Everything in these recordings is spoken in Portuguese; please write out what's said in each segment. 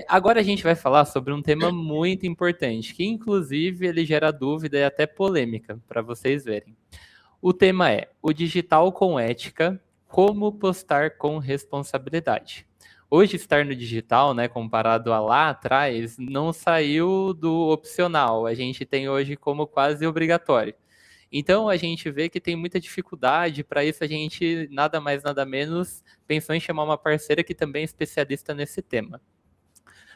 Agora a gente vai falar sobre um tema muito importante, que inclusive ele gera dúvida e até polêmica, para vocês verem. O tema é o digital com ética, como postar com responsabilidade. Hoje estar no digital, né, comparado a lá atrás, não saiu do opcional. A gente tem hoje como quase obrigatório. Então a gente vê que tem muita dificuldade, para isso a gente nada mais nada menos pensou em chamar uma parceira que também é especialista nesse tema.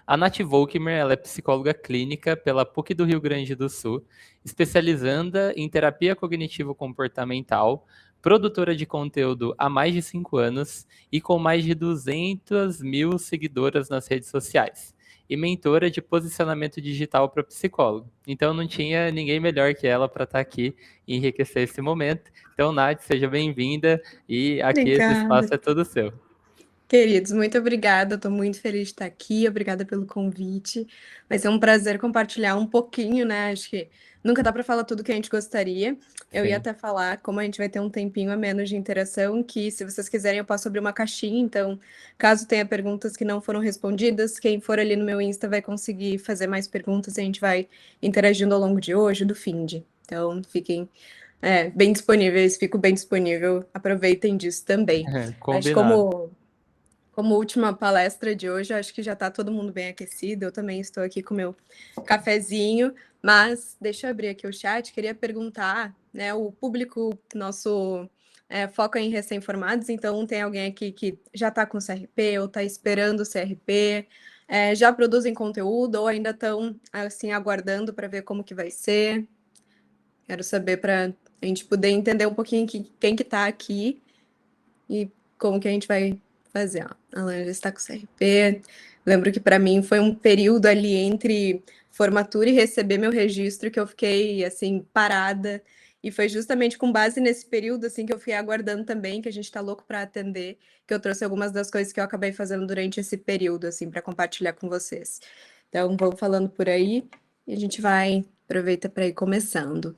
A Nath Volkmer, ela é psicóloga clínica pela PUC do Rio Grande do Sul, especializanda em terapia cognitivo-comportamental, produtora de conteúdo há mais de 5 anos e com mais de 200 mil seguidoras nas redes sociais. E mentora de posicionamento digital para psicólogo. Então não tinha ninguém melhor que ela para estar aqui e enriquecer esse momento. Então, Nath, seja bem-vinda e aqui esse Obrigada. espaço é todo seu. Queridos, muito obrigada. Estou muito feliz de estar aqui. Obrigada pelo convite. Vai ser um prazer compartilhar um pouquinho, né? Acho que nunca dá para falar tudo que a gente gostaria. Eu ia Sim. até falar, como a gente vai ter um tempinho a menos de interação, que se vocês quiserem eu posso abrir uma caixinha. Então, caso tenha perguntas que não foram respondidas, quem for ali no meu Insta vai conseguir fazer mais perguntas e a gente vai interagindo ao longo de hoje, do finde. Então, fiquem bem disponíveis, fico bem disponível. Aproveitem disso também. Mas Combinado. como última palestra de hoje, acho que já está todo mundo bem aquecido. Eu também estou aqui com meu cafezinho, mas deixa eu abrir aqui o chat. Queria perguntar, né? O público nosso foca em recém-formados, então tem alguém aqui que já está com CRP ou está esperando o CRP, já produzem conteúdo ou ainda estão assim aguardando para ver como que vai ser. Quero saber para a gente poder entender um pouquinho quem que está aqui e como que a gente vai fazer. Ó. A Lana já está com CRP. Lembro que para mim foi um período ali entre formatura e receber meu registro que eu fiquei assim parada. E foi justamente com base nesse período assim que eu fiquei aguardando também, que a gente está louco para atender, que eu trouxe algumas das coisas que eu acabei fazendo durante esse período assim para compartilhar com vocês. Então, vou falando por aí e a gente vai aproveita para ir começando.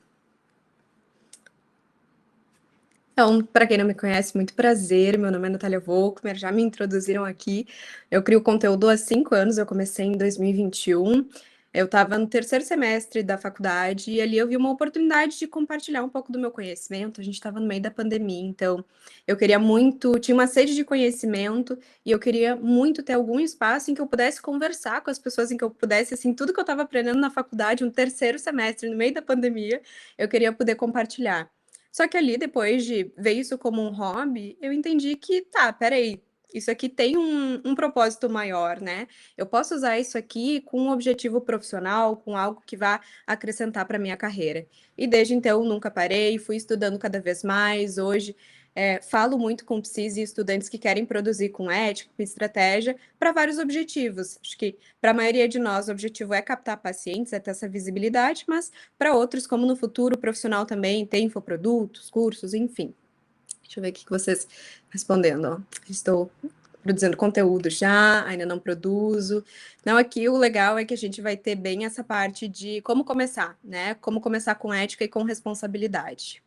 Então, para quem não me conhece, muito prazer. Meu nome é Natália Volkmer, já me introduziram aqui. Eu crio conteúdo há 5 anos, eu comecei em 2021. Eu estava no terceiro semestre da faculdade e ali eu vi uma oportunidade de compartilhar um pouco do meu conhecimento. A gente estava no meio da pandemia, então eu queria muito, tinha uma sede de conhecimento e eu queria muito ter algum espaço em que eu pudesse conversar com as pessoas, em que eu pudesse, assim, tudo que eu estava aprendendo na faculdade, um terceiro semestre, no meio da pandemia, eu queria poder compartilhar. Só que ali, depois de ver isso como um hobby, eu entendi que, tá, peraí, isso aqui tem um propósito maior, né? Eu posso usar isso aqui com um objetivo profissional, com algo que vá acrescentar para minha carreira. E desde então, nunca parei, fui estudando cada vez mais. Hoje, falo muito com psis e estudantes que querem produzir com ética, com estratégia, para vários objetivos. Acho que, para a maioria de nós, o objetivo é captar pacientes, é ter essa visibilidade, mas para outros, como no futuro profissional também, tem infoprodutos, cursos, enfim. Deixa eu ver o que vocês respondendo. Ó. Estou produzindo conteúdo já, ainda não produzo. Não, aqui o legal é que a gente vai ter bem essa parte de como começar, né? Como começar com ética e com responsabilidade.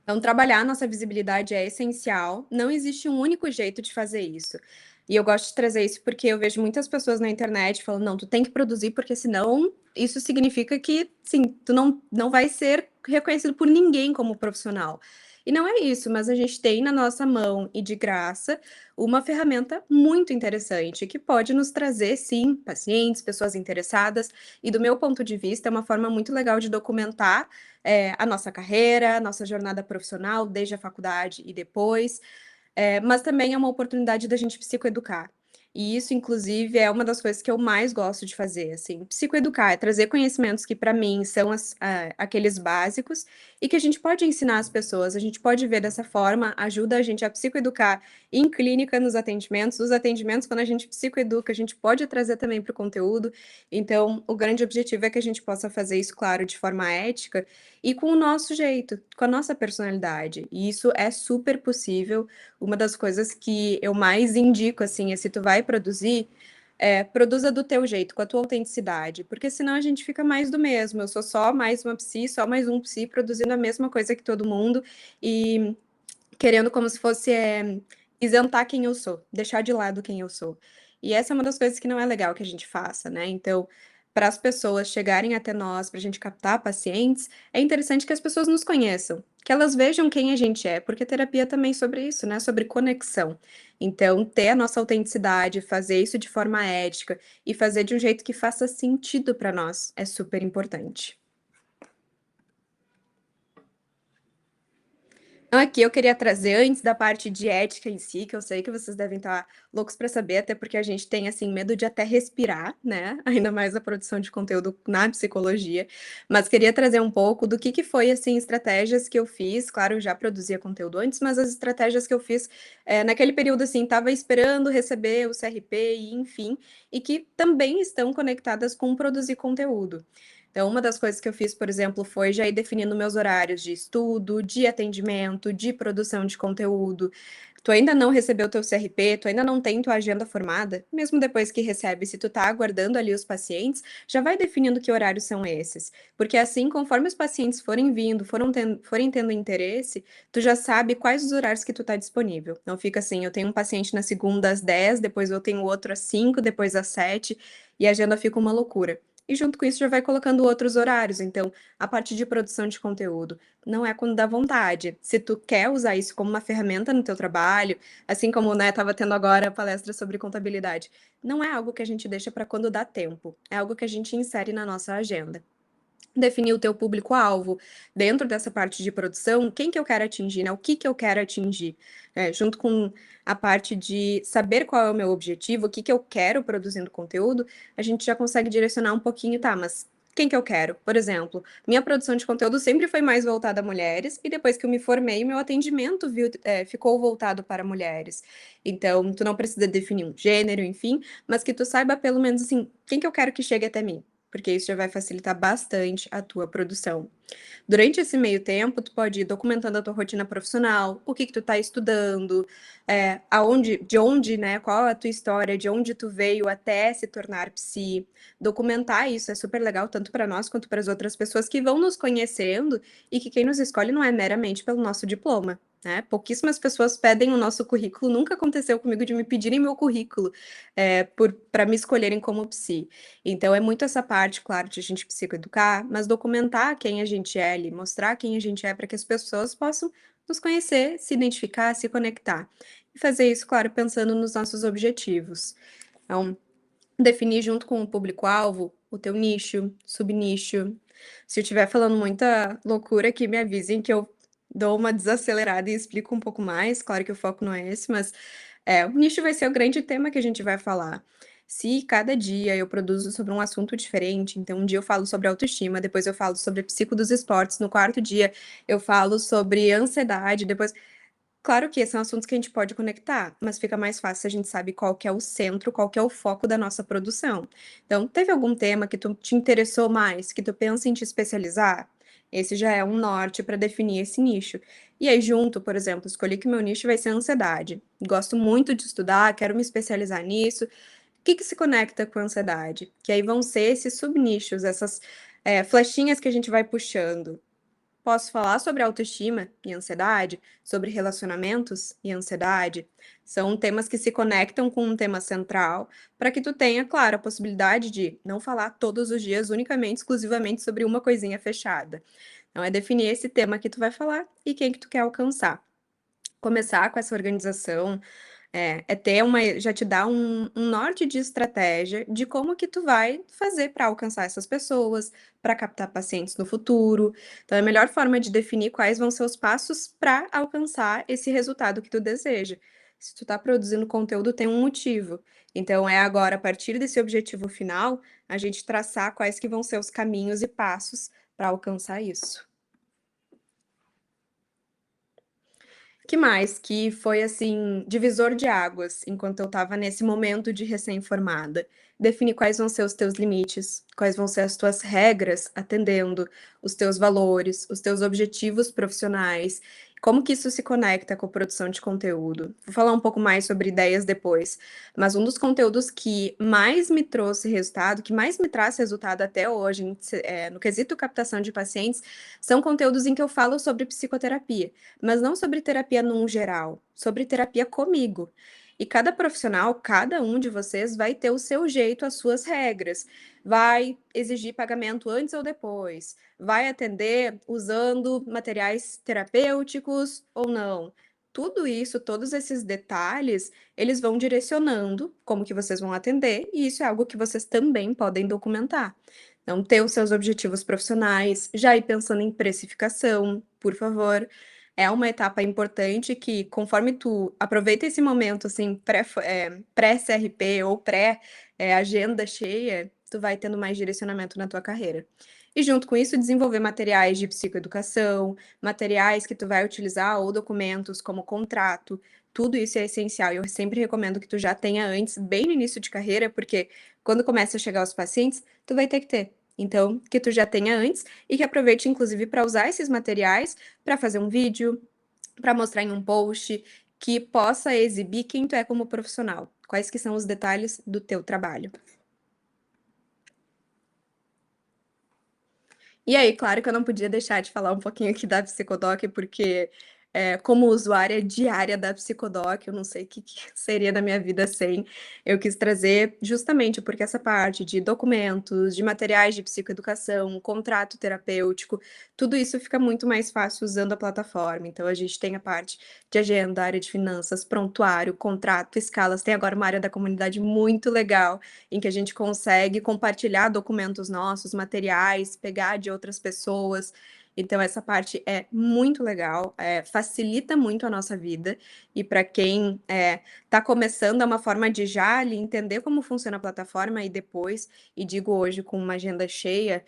Então, trabalhar nossa visibilidade é essencial. Não existe um único jeito de fazer isso. E eu gosto de trazer isso porque eu vejo muitas pessoas na internet falando, não, tu tem que produzir, porque senão isso significa que, sim, tu não vai ser reconhecido por ninguém como profissional. E não é isso, mas a gente tem na nossa mão e de graça uma ferramenta muito interessante que pode nos trazer, sim, pacientes, pessoas interessadas. E do meu ponto de vista, é uma forma muito legal de documentar a nossa carreira, a nossa jornada profissional, desde a faculdade e depois, mas também é uma oportunidade da gente psicoeducar. E isso, inclusive, é uma das coisas que eu mais gosto de fazer, assim, psicoeducar, é trazer conhecimentos que, para mim, são aqueles básicos e que a gente pode ensinar as pessoas, a gente pode ver dessa forma, ajuda a gente a psicoeducar em clínica, nos atendimentos, os atendimentos, quando a gente psicoeduca, a gente pode trazer também para o conteúdo. Então, o grande objetivo é que a gente possa fazer isso, claro, de forma ética e com o nosso jeito, com a nossa personalidade. E isso é super possível. Uma das coisas que eu mais indico, assim, é se tu vai produzir, produza do teu jeito, com a tua autenticidade, porque senão a gente fica mais do mesmo. Eu sou só mais uma psi, só mais um psi, produzindo a mesma coisa que todo mundo e querendo como se fosse isentar quem eu sou, deixar de lado quem eu sou. E essa é uma das coisas que não é legal que a gente faça, né. Então, para as pessoas chegarem até nós, para a gente captar pacientes, é interessante que as pessoas nos conheçam, que elas vejam quem a gente é, porque terapia também é sobre isso, né, sobre conexão. Então, ter a nossa autenticidade, fazer isso de forma ética e fazer de um jeito que faça sentido para nós é super importante. Então, aqui eu queria trazer, antes da parte de ética em si, que eu sei que vocês devem estar loucos para saber, até porque a gente tem, assim, medo de até respirar, né, ainda mais a produção de conteúdo na psicologia, mas queria trazer um pouco do que foi, assim, estratégias que eu fiz, claro, eu já produzia conteúdo antes, mas as estratégias que eu fiz, naquele período, assim, estava esperando receber o CRP e enfim, e que também estão conectadas com produzir conteúdo. Então, uma das coisas que eu fiz, por exemplo, foi já ir definindo meus horários de estudo, de atendimento, de produção de conteúdo. Tu ainda não recebeu teu CRP, tu ainda não tem tua agenda formada, mesmo depois que recebe, se tu tá aguardando ali os pacientes, já vai definindo que horários são esses. Porque assim, conforme os pacientes forem vindo, forem tendo interesse, tu já sabe quais os horários que tu tá disponível. Não fica assim, eu tenho um paciente na segunda às 10, depois eu tenho outro às 5, depois às 7, e a agenda fica uma loucura. E junto com isso já vai colocando outros horários, então, a parte de produção de conteúdo, não é quando dá vontade. Se tu quer usar isso como uma ferramenta no teu trabalho, assim como, né, estava tendo agora a palestra sobre contabilidade, não é algo que a gente deixa para quando dá tempo, é algo que a gente insere na nossa agenda. Definir o teu público-alvo, dentro dessa parte de produção, quem que eu quero atingir, né, o que eu quero atingir, junto com a parte de saber qual é o meu objetivo, o que eu quero produzindo conteúdo, a gente já consegue direcionar um pouquinho, tá, mas quem que eu quero? Por exemplo, minha produção de conteúdo sempre foi mais voltada a mulheres, e depois que eu me formei, meu atendimento ficou voltado para mulheres. Então, tu não precisa definir um gênero, enfim, mas que tu saiba pelo menos, assim, quem que eu quero que chegue até mim, porque isso já vai facilitar bastante a tua produção. Durante esse meio tempo, tu pode ir documentando a tua rotina profissional, o que tu tá estudando, de onde, né, qual é a tua história, de onde tu veio até se tornar psi. Documentar isso é super legal, tanto para nós quanto para as outras pessoas que vão nos conhecendo e que quem nos escolhe não é meramente pelo nosso diploma, né? Pouquíssimas pessoas pedem o nosso currículo, nunca aconteceu comigo de me pedirem meu currículo, para me escolherem como psi. Então é muito essa parte, claro, de a gente psicoeducar, mas documentar quem a gente é ali, mostrar quem a gente é para que as pessoas possam nos conhecer, se identificar, se conectar. E fazer isso, claro, pensando nos nossos objetivos. Então, definir junto com o público-alvo o teu nicho, subnicho. Se eu estiver falando muita loucura aqui, me avisem que eu dou uma desacelerada e explico um pouco mais. Claro que o foco não é esse, mas o nicho vai ser o grande tema que a gente vai falar. Se cada dia eu produzo sobre um assunto diferente, então um dia eu falo sobre autoestima, depois eu falo sobre psico dos esportes, no quarto dia eu falo sobre ansiedade, depois claro que são assuntos que a gente pode conectar, mas fica mais fácil se a gente sabe qual que é o centro, qual que é o foco da nossa produção. Então, teve algum tema que tu te interessou mais, que tu pensa em te especializar? Esse já é um norte para definir esse nicho. E aí, junto, por exemplo, escolhi que meu nicho vai ser ansiedade. Gosto muito de estudar, quero me especializar nisso. O que se conecta com a ansiedade? Que aí vão ser esses subnichos, essas flechinhas que a gente vai puxando. Posso falar sobre autoestima e ansiedade, sobre relacionamentos e ansiedade. São temas que se conectam com um tema central, para que tu tenha, claro, a possibilidade de não falar todos os dias unicamente, exclusivamente sobre uma coisinha fechada. Então é definir esse tema que tu vai falar e quem que tu quer alcançar. Começar com essa organização, ter já te dá um norte de estratégia de como que tu vai fazer para alcançar essas pessoas, para captar pacientes no futuro. Então, é a melhor forma de definir quais vão ser os passos para alcançar esse resultado que tu deseja. Se tu tá produzindo conteúdo, tem um motivo. Então, é agora, a partir desse objetivo final, a gente traçar quais que vão ser os caminhos e passos para alcançar isso. Que mais que foi, assim, divisor de águas, enquanto eu estava nesse momento de recém-formada? Definir quais vão ser os teus limites, quais vão ser as tuas regras, atendendo os teus valores, os teus objetivos profissionais, Como que isso se conecta com a produção de conteúdo? Vou falar um pouco mais sobre ideias depois, mas um dos conteúdos que mais me trouxe resultado, que mais me traz resultado até hoje, no quesito captação de pacientes, são conteúdos em que eu falo sobre psicoterapia, mas não sobre terapia num geral, sobre terapia comigo. E cada profissional, cada um de vocês vai ter o seu jeito, as suas regras. Vai exigir pagamento antes ou depois, vai atender usando materiais terapêuticos ou não. Tudo isso, todos esses detalhes, eles vão direcionando como que vocês vão atender, e isso é algo que vocês também podem documentar. Então, ter os seus objetivos profissionais, já ir pensando em precificação, por favor. É uma etapa importante que, conforme tu aproveita esse momento, assim, pré-CRP ou pré-agenda cheia, tu vai tendo mais direcionamento na tua carreira. E junto com isso, desenvolver materiais de psicoeducação, materiais que tu vai utilizar ou documentos como contrato, tudo isso é essencial. Eu sempre recomendo que tu já tenha antes, bem no início de carreira, porque quando começa a chegar os pacientes, tu vai ter que ter. Então, que tu já tenha antes e que aproveite, inclusive, para usar esses materiais para fazer um vídeo, para mostrar em um post, que possa exibir quem tu é como profissional. Quais que são os detalhes do teu trabalho. E aí, claro que eu não podia deixar de falar um pouquinho aqui da Psicodoc, porque, como usuária diária da Psicodoc, eu não sei o que seria da minha vida sem. Eu quis trazer justamente porque essa parte de documentos, de materiais de psicoeducação, contrato terapêutico, tudo isso fica muito mais fácil usando a plataforma. Então, a gente tem a parte de agenda, área de finanças, prontuário, contrato, escalas. Tem agora uma área da comunidade muito legal, em que a gente consegue compartilhar documentos nossos, materiais, pegar de outras pessoas. Então, essa parte é muito legal, facilita muito a nossa vida. E para quem está começando, é uma forma de já ali entender como funciona a plataforma e depois, e digo hoje com uma agenda cheia,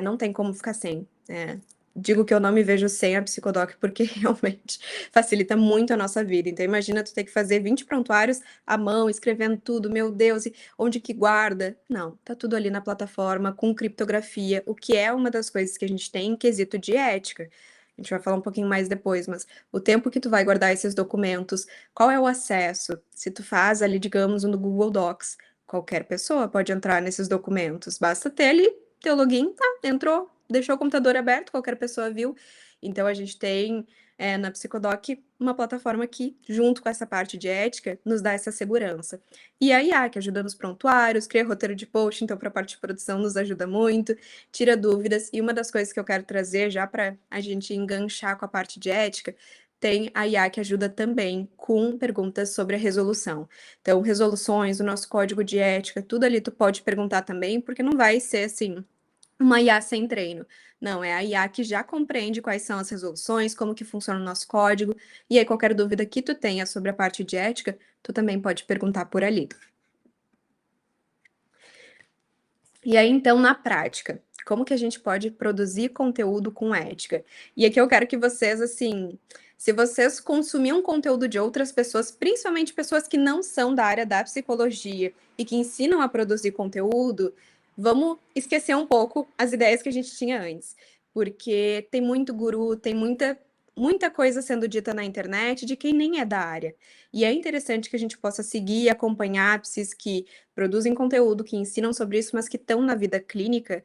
não tem como ficar sem. Digo que eu não me vejo sem a Psicodoc, porque realmente facilita muito a nossa vida. Então, imagina tu ter que fazer 20 prontuários à mão, escrevendo tudo, meu Deus, e onde que guarda? Não, tá tudo ali na plataforma, com criptografia, o que é uma das coisas que a gente tem em quesito de ética. A gente vai falar um pouquinho mais depois, mas o tempo que tu vai guardar esses documentos, qual é o acesso? Se tu faz ali, digamos, no Google Docs, qualquer pessoa pode entrar nesses documentos, basta ter ali teu login, tá, entrou, deixou o computador aberto, qualquer pessoa viu. Então, a gente tem na Psicodoc uma plataforma que, junto com essa parte de ética, nos dá essa segurança. E a IA, que ajuda nos prontuários, cria roteiro de post, então, para a parte de produção, nos ajuda muito, tira dúvidas. E uma das coisas que eu quero trazer, já para a gente enganchar com a parte de ética, tem a IA que ajuda também com perguntas sobre a resolução. Então, resoluções, o nosso código de ética, tudo ali tu pode perguntar também, porque não vai ser assim uma IA sem treino. Não, é a IA que já compreende quais são as resoluções, como que funciona o nosso código, e aí qualquer dúvida que tu tenha sobre a parte de ética, tu também pode perguntar por ali. E aí, então, na prática, como que a gente pode produzir conteúdo com ética? E aqui eu quero que vocês, assim, se vocês consumiam conteúdo de outras pessoas, principalmente pessoas que não são da área da psicologia e que ensinam a produzir conteúdo, vamos esquecer um pouco as ideias que a gente tinha antes. Porque tem muito guru, tem muita coisa sendo dita na internet de quem nem é da área. E é interessante que a gente possa seguir e acompanhar psis que produzem conteúdo, que ensinam sobre isso, mas que estão na vida clínica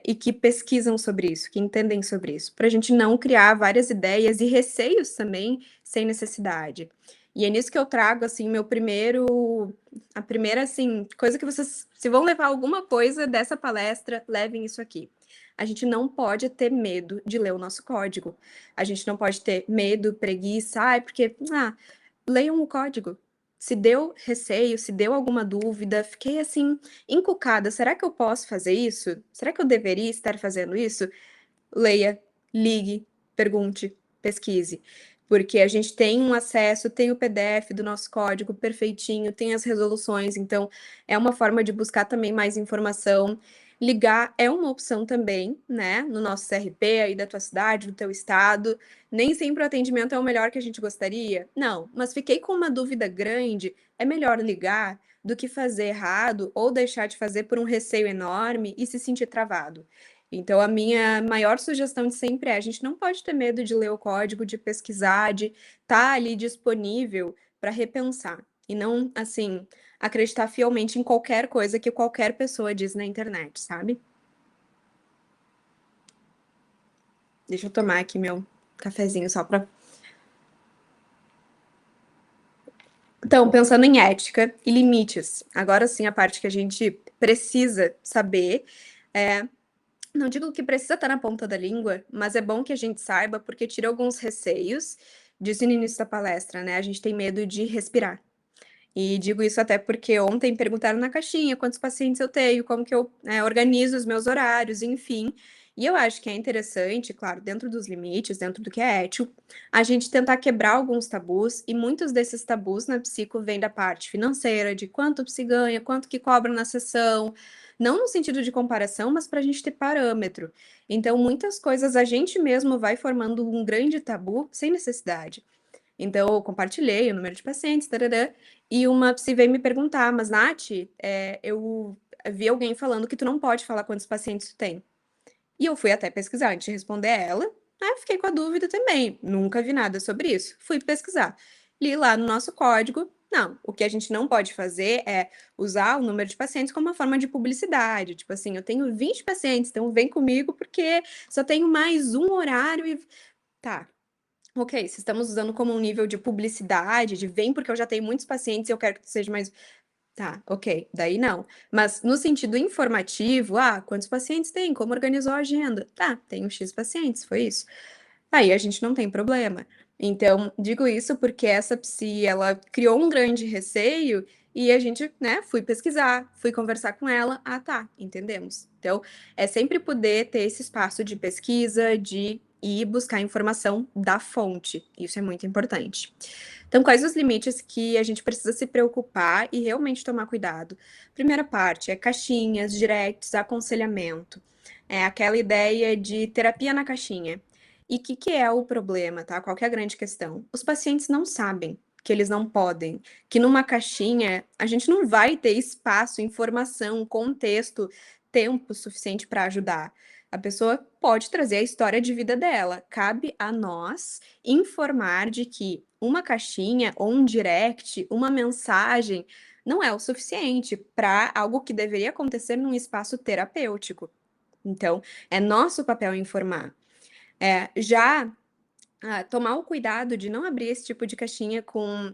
e que pesquisam sobre isso, que entendem sobre isso, para a gente não criar várias ideias e receios também sem necessidade. E é nisso que eu trago, assim, a primeira, assim, coisa que vocês, se vão levar alguma coisa dessa palestra, levem isso aqui. A gente não pode ter medo de ler o nosso código. A gente não pode ter medo, preguiça, porque, leiam o código. Se deu receio, se deu alguma dúvida, fiquei assim, encucada. Será que eu posso fazer isso? Será que eu deveria estar fazendo isso? Leia, ligue, pergunte, pesquise. Porque a gente tem um acesso, tem o PDF do nosso código perfeitinho, tem as resoluções, então é uma forma de buscar também mais informação. Ligar é uma opção também, né? No nosso CRP aí da tua cidade, do teu estado. Nem sempre o atendimento é o melhor que a gente gostaria. Não, mas fiquei com uma dúvida grande, é melhor ligar do que fazer errado ou deixar de fazer por um receio enorme e se sentir travado. Então, a minha maior sugestão de sempre é: a gente não pode ter medo de ler o código, de pesquisar, de estar ali disponível para repensar. E não, assim, acreditar fielmente em qualquer coisa que qualquer pessoa diz na internet, sabe? Deixa eu tomar aqui meu cafezinho só para. Então, pensando em ética e limites, agora sim a parte que a gente precisa saber é. Não digo que precisa estar na ponta da língua, mas é bom que a gente saiba, porque tira alguns receios. Disse no início da palestra, né? A gente tem medo de respirar. E digo isso até porque ontem perguntaram na caixinha quantos pacientes eu tenho, como que eu, organizo os meus horários, enfim. E eu acho que é interessante, claro, dentro dos limites, dentro do que é ético, a gente tentar quebrar alguns tabus, e muitos desses tabus na psico vêm da parte financeira, de quanto se ganha, quanto que cobra na sessão, não no sentido de comparação, mas para a gente ter parâmetro. Então, muitas coisas a gente mesmo vai formando um grande tabu sem necessidade. Então, eu compartilhei o número de pacientes, tarará, e uma psi veio me perguntar: mas Nath, eu vi alguém falando que tu não pode falar quantos pacientes tu tem. E eu fui até pesquisar antes de responder ela, aí fiquei com a dúvida também, nunca vi nada sobre isso. Fui pesquisar, li lá no nosso código, não, o que a gente não pode fazer é usar o número de pacientes como uma forma de publicidade, tipo assim, eu tenho 20 pacientes, então vem comigo porque só tenho mais um horário e... Tá, ok, se estamos usando como um nível de publicidade, de vem porque eu já tenho muitos pacientes e eu quero que tu seja mais. Tá, ok, daí não. Mas no sentido informativo, quantos pacientes tem? Como organizou a agenda? Tá, tenho X pacientes, foi isso. Aí a gente não tem problema. Então, digo isso porque essa psi, ela criou um grande receio e a gente, né, fui pesquisar, fui conversar com ela. Ah, tá, entendemos. Então, é sempre poder ter esse espaço de pesquisa, de ir buscar informação da fonte. Isso é muito importante. Então, quais os limites que a gente precisa se preocupar e realmente tomar cuidado? Primeira parte é caixinhas, directs, aconselhamento. É aquela ideia de terapia na caixinha. E o que é o problema, tá? Qual que é a grande questão? Os pacientes não sabem que eles não podem, que numa caixinha a gente não vai ter espaço, informação, contexto, tempo suficiente para ajudar. A pessoa pode trazer a história de vida dela. Cabe a nós informar de que uma caixinha ou um direct, uma mensagem, não é o suficiente para algo que deveria acontecer num espaço terapêutico. Então, é nosso papel informar. Já tomar o cuidado de não abrir esse tipo de caixinha com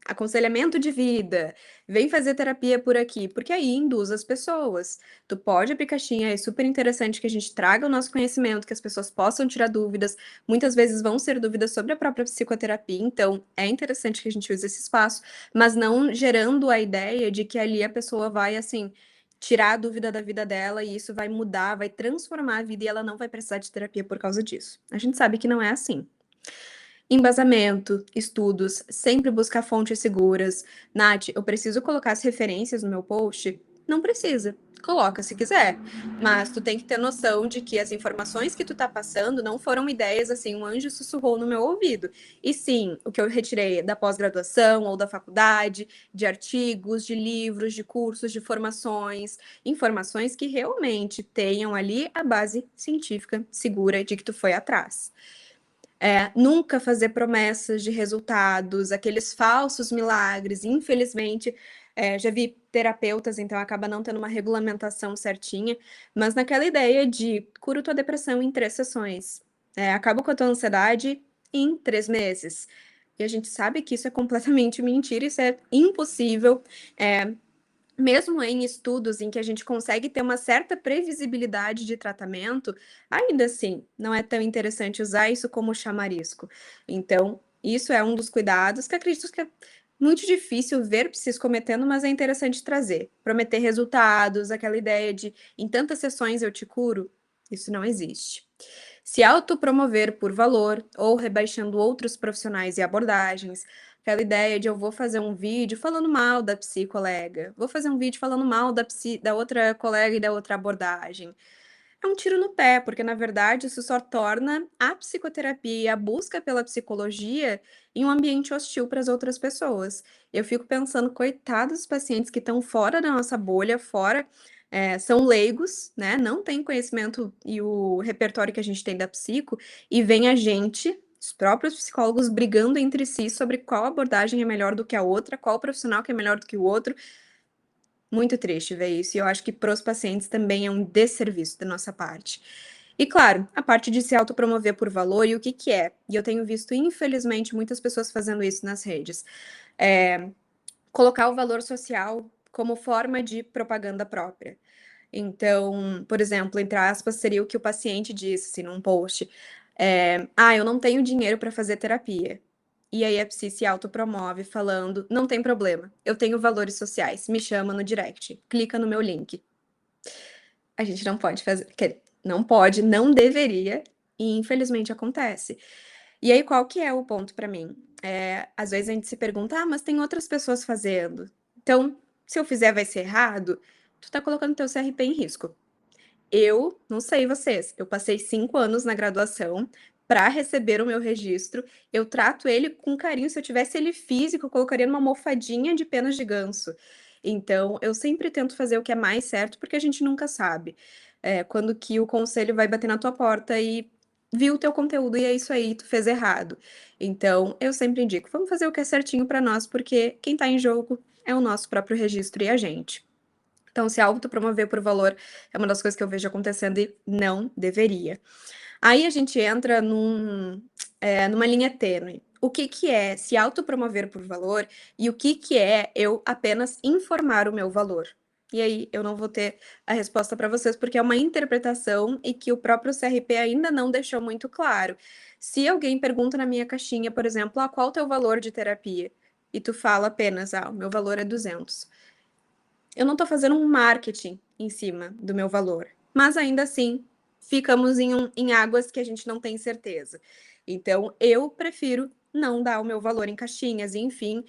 aconselhamento de vida, vem fazer terapia por aqui, porque aí induz as pessoas. Tu pode abrir caixinha, é super interessante que a gente traga o nosso conhecimento, que as pessoas possam tirar dúvidas, muitas vezes vão ser dúvidas sobre a própria psicoterapia, então é interessante que a gente use esse espaço, mas não gerando a ideia de que ali a pessoa vai, assim, tirar a dúvida da vida dela e isso vai mudar, vai transformar a vida e ela não vai precisar de terapia por causa disso. A gente sabe que não é assim. Embasamento, estudos, sempre buscar fontes seguras. Nath, eu preciso colocar as referências no meu post? Não precisa. Coloca se quiser. Mas tu tem que ter noção de que as informações que tu tá passando não foram ideias assim, um anjo sussurrou no meu ouvido. E sim, o que eu retirei da pós-graduação ou da faculdade, de artigos, de livros, de cursos, de formações, informações que realmente tenham ali a base científica segura de que tu foi atrás. Nunca fazer promessas de resultados, aqueles falsos milagres. Infelizmente, já vi terapeutas, então acaba não tendo uma regulamentação certinha, mas naquela ideia de curo tua depressão em 3 sessões, acabo com a tua ansiedade em 3 meses. E a gente sabe que isso é completamente mentira, isso é impossível. Mesmo em estudos em que a gente consegue ter uma certa previsibilidade de tratamento, ainda assim, não é tão interessante usar isso como chamarisco. Então, isso é um dos cuidados que acredito que é muito difícil ver psis cometendo, mas é interessante trazer. Prometer resultados, aquela ideia de em tantas sessões eu te curo, isso não existe. Se autopromover por valor ou rebaixando outros profissionais e abordagens, aquela ideia de eu vou fazer um vídeo falando mal da colega, vou fazer um vídeo falando mal da outra colega e da outra abordagem. É um tiro no pé, porque na verdade isso só torna a psicoterapia e a busca pela psicologia em um ambiente hostil para as outras pessoas. Eu fico pensando, coitados dos pacientes que estão fora da nossa bolha, fora são leigos, né? Não tem conhecimento e o repertório que a gente tem da psico, e vem a gente, os próprios psicólogos, brigando entre si sobre qual abordagem é melhor do que a outra, qual profissional que é melhor do que o outro. Muito triste ver isso, e eu acho que para os pacientes também é um desserviço da nossa parte. E claro, a parte de se autopromover por valor, e o que que é? E eu tenho visto, infelizmente, muitas pessoas fazendo isso nas redes. Colocar o valor social como forma de propaganda própria. Então, por exemplo, entre aspas, seria o que o paciente disse, assim, num post. Eu não tenho dinheiro para fazer terapia. E aí a psi se autopromove falando, não tem problema, eu tenho valores sociais, me chama no direct, clica no meu link. A gente não pode fazer, não pode, não deveria, e infelizmente acontece. E aí qual que é o ponto para mim? Às vezes a gente se pergunta, mas tem outras pessoas fazendo. Então, se eu fizer vai ser errado? Tu tá colocando teu CRP em risco. Eu, não sei vocês, eu passei 5 anos na graduação para receber o meu registro, eu trato ele com carinho, se eu tivesse ele físico, eu colocaria numa almofadinha de penas de ganso. Então, eu sempre tento fazer o que é mais certo, porque a gente nunca sabe, quando que o conselho vai bater na tua porta e viu o teu conteúdo e é isso aí, tu fez errado. Então, eu sempre indico, vamos fazer o que é certinho para nós, porque quem tá em jogo é o nosso próprio registro e a gente. Então, se autopromover por valor é uma das coisas que eu vejo acontecendo e não deveria. Aí a gente entra numa linha tênue. O que que é se autopromover por valor e o que que é eu apenas informar o meu valor? E aí eu não vou ter a resposta para vocês, porque é uma interpretação e que o próprio CRP ainda não deixou muito claro. Se alguém pergunta na minha caixinha, por exemplo, qual o teu valor de terapia? E tu fala apenas, o meu valor é 200. Eu não estou fazendo um marketing em cima do meu valor, mas ainda assim ficamos em águas que a gente não tem certeza. Então, eu prefiro não dar o meu valor em caixinhas, enfim.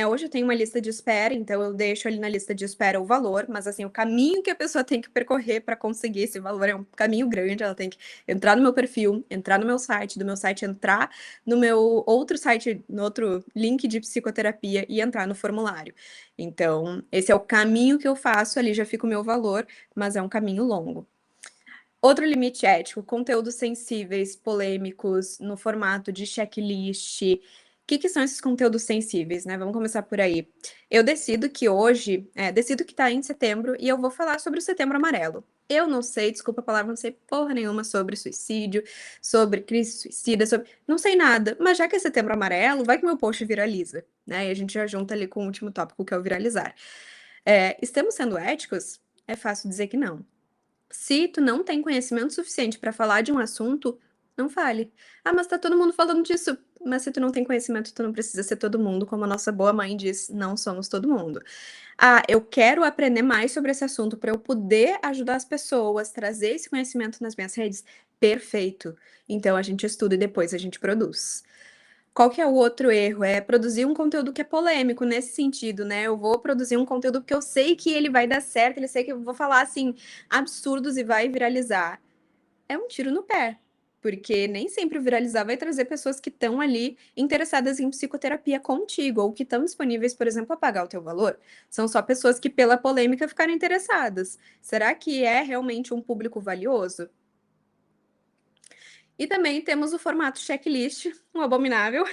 Hoje eu tenho uma lista de espera, então eu deixo ali na lista de espera o valor, mas assim, o caminho que a pessoa tem que percorrer para conseguir esse valor é um caminho grande, ela tem que entrar no meu perfil, entrar no meu site, do meu site entrar no meu outro site, no outro link de psicoterapia e entrar no formulário. Então, esse é o caminho que eu faço, ali já fica o meu valor, mas é um caminho longo. Outro limite ético, conteúdos sensíveis, polêmicos, no formato de checklist. O que são esses conteúdos sensíveis, né? Vamos começar por aí. Eu decido que hoje, decido que tá em setembro e eu vou falar sobre o Setembro Amarelo. Eu não sei, desculpa a palavra, não sei porra nenhuma sobre suicídio, sobre crise suicida, não sei nada, mas já que é Setembro Amarelo, vai que meu post viraliza, né? E a gente já junta ali com o último tópico, que é o viralizar. Estamos sendo éticos? É fácil dizer que não. Se tu não tem conhecimento suficiente para falar de um assunto, não fale. Mas tá todo mundo falando disso. Mas se tu não tem conhecimento, tu não precisa ser todo mundo, como a nossa boa mãe diz, não somos todo mundo. Eu quero aprender mais sobre esse assunto para eu poder ajudar as pessoas, trazer esse conhecimento nas minhas redes. Perfeito. Então a gente estuda e depois a gente produz. Qual que é o outro erro? É produzir um conteúdo que é polêmico nesse sentido, né? Eu vou produzir um conteúdo porque eu sei que ele vai dar certo, ele sei que eu vou falar assim absurdos e vai viralizar. É um tiro no pé, porque nem sempre o viralizar vai trazer pessoas que estão ali interessadas em psicoterapia contigo ou que estão disponíveis, por exemplo, a pagar o teu valor. São só pessoas que pela polêmica ficaram interessadas. Será que é realmente um público valioso? E também temos o formato checklist, um abominável,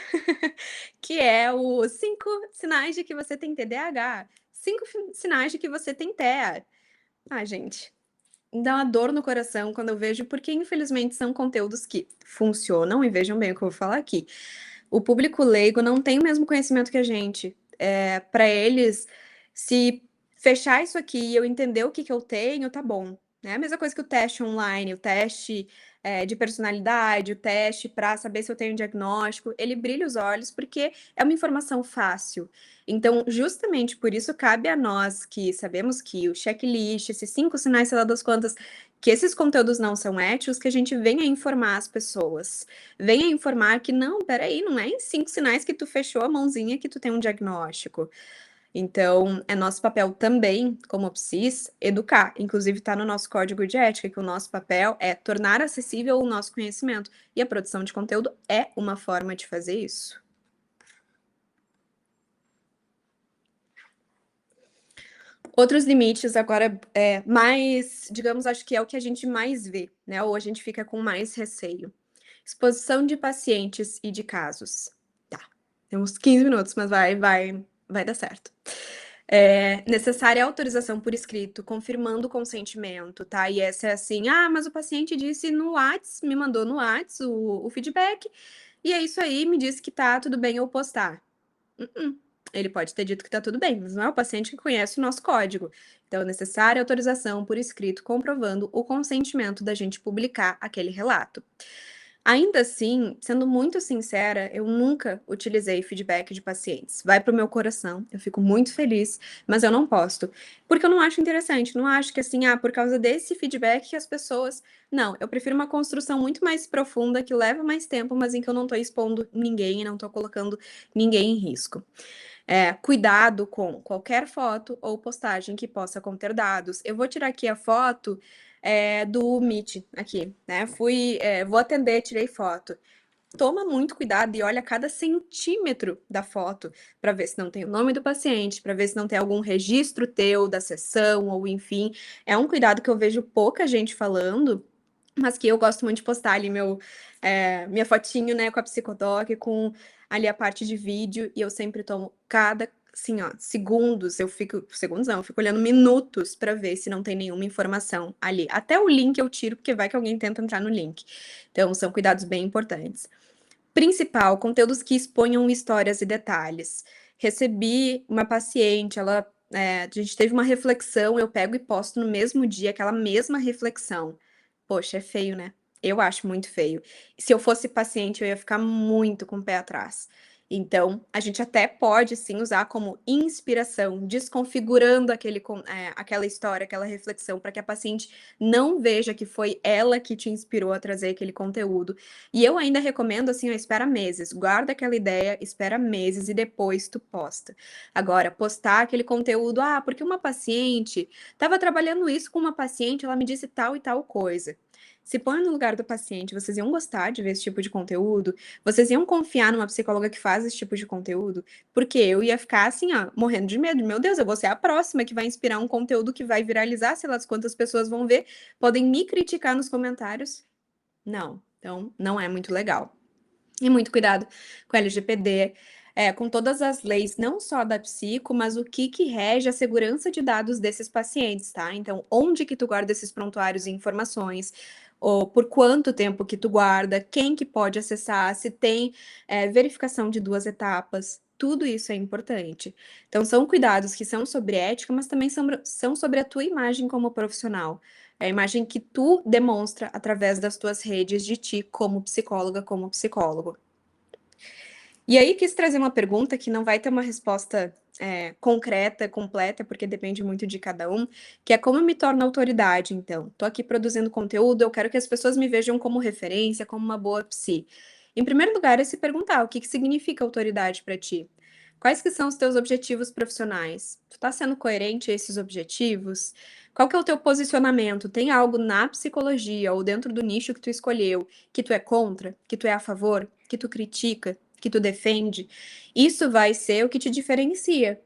que é os 5 sinais de que você tem TDAH, 5 sinais de que você tem TEA. Gente, dá uma dor no coração quando eu vejo, porque infelizmente são conteúdos que funcionam, e vejam bem o que eu vou falar aqui. O público leigo não tem o mesmo conhecimento que a gente. Para eles, se fechar isso aqui e eu entender o que eu tenho, tá bom. É a mesma coisa que o teste online, o teste de personalidade, o teste para saber se eu tenho um diagnóstico, ele brilha os olhos porque é uma informação fácil. Então, justamente por isso, cabe a nós que sabemos que o checklist, esses 5 sinais, sei lá das quantas, que esses conteúdos não são éticos, que a gente venha informar as pessoas. Venha informar que, não, peraí, não é em 5 sinais que tu fechou a mãozinha que tu tem um diagnóstico. Então, é nosso papel também, como psis, educar. Inclusive, está no nosso código de ética que o nosso papel é tornar acessível o nosso conhecimento. E a produção de conteúdo é uma forma de fazer isso. Outros limites agora, mais, digamos, acho que é o que a gente mais vê, né, ou a gente fica com mais receio. Exposição de pacientes e de casos. Tá, temos 15 minutos, mas vai dar certo. Necessária autorização por escrito, confirmando o consentimento, tá? E essa é assim: "Ah, mas o paciente disse no Whats, me mandou no Whats o feedback, e é isso aí, me disse que tá tudo bem eu postar". Mm-mm. Ele pode ter dito que tá tudo bem, mas não é o paciente que conhece o nosso código. Então, é necessária autorização por escrito comprovando o consentimento da gente publicar aquele relato. Ainda assim, sendo muito sincera, eu nunca utilizei feedback de pacientes. Vai para o meu coração, eu fico muito feliz, mas eu não posto. Porque eu não acho interessante, não acho que assim, por causa desse feedback que as pessoas. Não, eu prefiro uma construção muito mais profunda, que leva mais tempo, mas em que eu não estou expondo ninguém e não estou colocando ninguém em risco. Cuidado com qualquer foto ou postagem que possa conter dados. Eu vou tirar aqui a foto do Meet, aqui, né? Vou atender, tirei foto. Toma muito cuidado e olha cada centímetro da foto para ver se não tem o nome do paciente, para ver se não tem algum registro teu da sessão, ou enfim. É um cuidado que eu vejo pouca gente falando, mas que eu gosto muito de postar ali minha fotinho, né, com a Psicodoc, com ali a parte de vídeo, e eu sempre tomo cada, assim, ó, segundos, segundos não, eu fico olhando minutos para ver se não tem nenhuma informação ali. Até o link eu tiro, porque vai que alguém tenta entrar no link. Então, são cuidados bem importantes. Principal, conteúdos que exponham histórias e detalhes. Recebi uma paciente, a gente teve uma reflexão, eu pego e posto no mesmo dia aquela mesma reflexão. Poxa, é feio, né? Eu acho muito feio. Se eu fosse paciente, eu ia ficar muito com o pé atrás. Então, a gente até pode sim usar como inspiração, desconfigurando aquela história, aquela reflexão, para que a paciente não veja que foi ela que te inspirou a trazer aquele conteúdo. E eu ainda recomendo assim, ó, espera meses, guarda aquela ideia, espera meses e depois tu posta. Agora, postar aquele conteúdo, porque uma paciente estava trabalhando isso com uma paciente, ela me disse tal e tal coisa. Se põe no lugar do paciente, vocês iam gostar de ver esse tipo de conteúdo? Vocês iam confiar numa psicóloga que faz esse tipo de conteúdo? Porque eu ia ficar assim, ó, morrendo de medo. Meu Deus, eu vou ser a próxima que vai inspirar um conteúdo que vai viralizar, sei lá quantas pessoas vão ver, podem me criticar nos comentários. Não, então não é muito legal. E muito cuidado com LGPD, com todas as leis, não só da psico, mas o que rege a segurança de dados desses pacientes, tá? Então, onde que tu guarda esses prontuários e informações, ou por quanto tempo que tu guarda, quem que pode acessar, se tem verificação de 2 etapas, tudo isso é importante. Então, são cuidados que são sobre ética, mas também são sobre a tua imagem como profissional. É a imagem que tu demonstra através das tuas redes de ti como psicóloga, como psicólogo. E aí quis trazer uma pergunta que não vai ter uma resposta concreta, completa, porque depende muito de cada um, que é como eu me torno autoridade, então. Tô aqui produzindo conteúdo, eu quero que as pessoas me vejam como referência, como uma boa psi. Em primeiro lugar, é se perguntar o que significa autoridade para ti. Quais que são os teus objetivos profissionais? Tu tá sendo coerente a esses objetivos? Qual que é o teu posicionamento? Tem algo na psicologia ou dentro do nicho que tu escolheu que tu é contra, que tu é a favor, que tu critica, que tu defende? Isso vai ser o que te diferencia.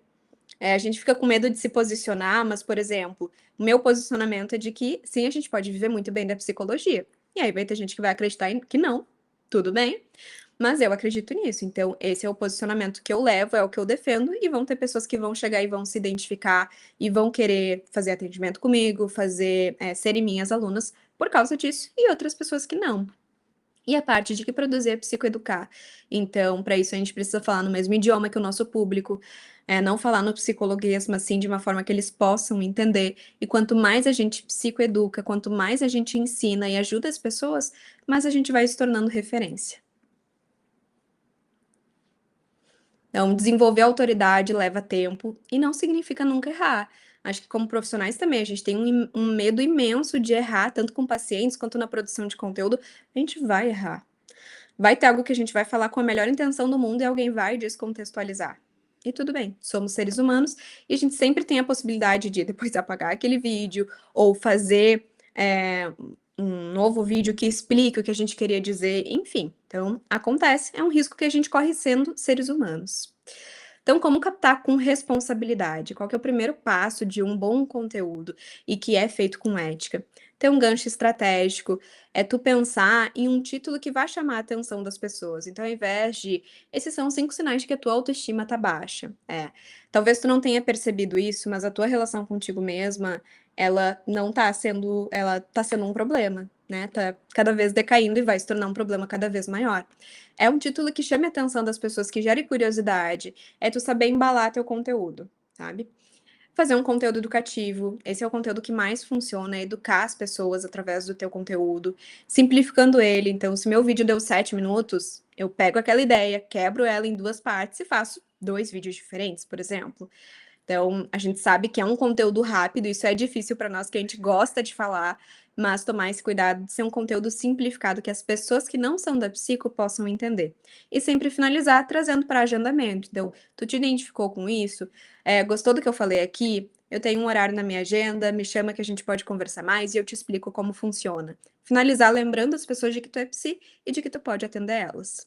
A gente fica com medo de se posicionar, mas, por exemplo, o meu posicionamento é de que sim, a gente pode viver muito bem da psicologia. E aí vai ter gente que vai acreditar que não, tudo bem, mas eu acredito nisso. Então, esse é o posicionamento que eu levo, é o que eu defendo, e vão ter pessoas que vão chegar e vão se identificar e vão querer fazer atendimento comigo, serem minhas alunas por causa disso, e outras pessoas que não. E a parte de que produzir é psicoeducar. Então, para isso a gente precisa falar no mesmo idioma que o nosso público, não falar no psicologuês, mas sim de uma forma que eles possam entender. E quanto mais a gente psicoeduca, quanto mais a gente ensina e ajuda as pessoas, mais a gente vai se tornando referência. Então, desenvolver autoridade leva tempo e não significa nunca errar. Acho que como profissionais também, a gente tem um medo imenso de errar, tanto com pacientes quanto na produção de conteúdo. A gente vai errar. Vai ter algo que a gente vai falar com a melhor intenção do mundo e alguém vai descontextualizar. E tudo bem, somos seres humanos e a gente sempre tem a possibilidade de depois apagar aquele vídeo ou fazer um novo vídeo que explique o que a gente queria dizer, enfim. Então, acontece, é um risco que a gente corre sendo seres humanos. Então, como captar com responsabilidade? Qual que é o primeiro passo de um bom conteúdo e que é feito com ética? Ter um gancho estratégico, é tu pensar em um título que vai chamar a atenção das pessoas. Então, ao invés de esses são 5 sinais de que a tua autoestima tá baixa. Talvez tu não tenha percebido isso, mas a tua relação contigo mesma, ela tá sendo um problema, né? Tá cada vez decaindo e vai se tornar um problema cada vez maior. É um título que chame a atenção das pessoas, que gere curiosidade, é tu saber embalar teu conteúdo, sabe? Fazer um conteúdo educativo, esse é o conteúdo que mais funciona, é educar as pessoas através do teu conteúdo, simplificando ele. Então, se meu vídeo deu 7 minutos, eu pego aquela ideia, quebro ela em 2 partes e faço 2 vídeos diferentes, por exemplo. Então, a gente sabe que é um conteúdo rápido, isso é difícil para nós que a gente gosta de falar, mas tomar esse cuidado de ser um conteúdo simplificado que as pessoas que não são da psico possam entender. E sempre finalizar trazendo para agendamento. Então, tu te identificou com isso? Gostou do que eu falei aqui? Eu tenho um horário na minha agenda, me chama que a gente pode conversar mais e eu te explico como funciona. Finalizar lembrando as pessoas de que tu é psi e de que tu pode atender elas.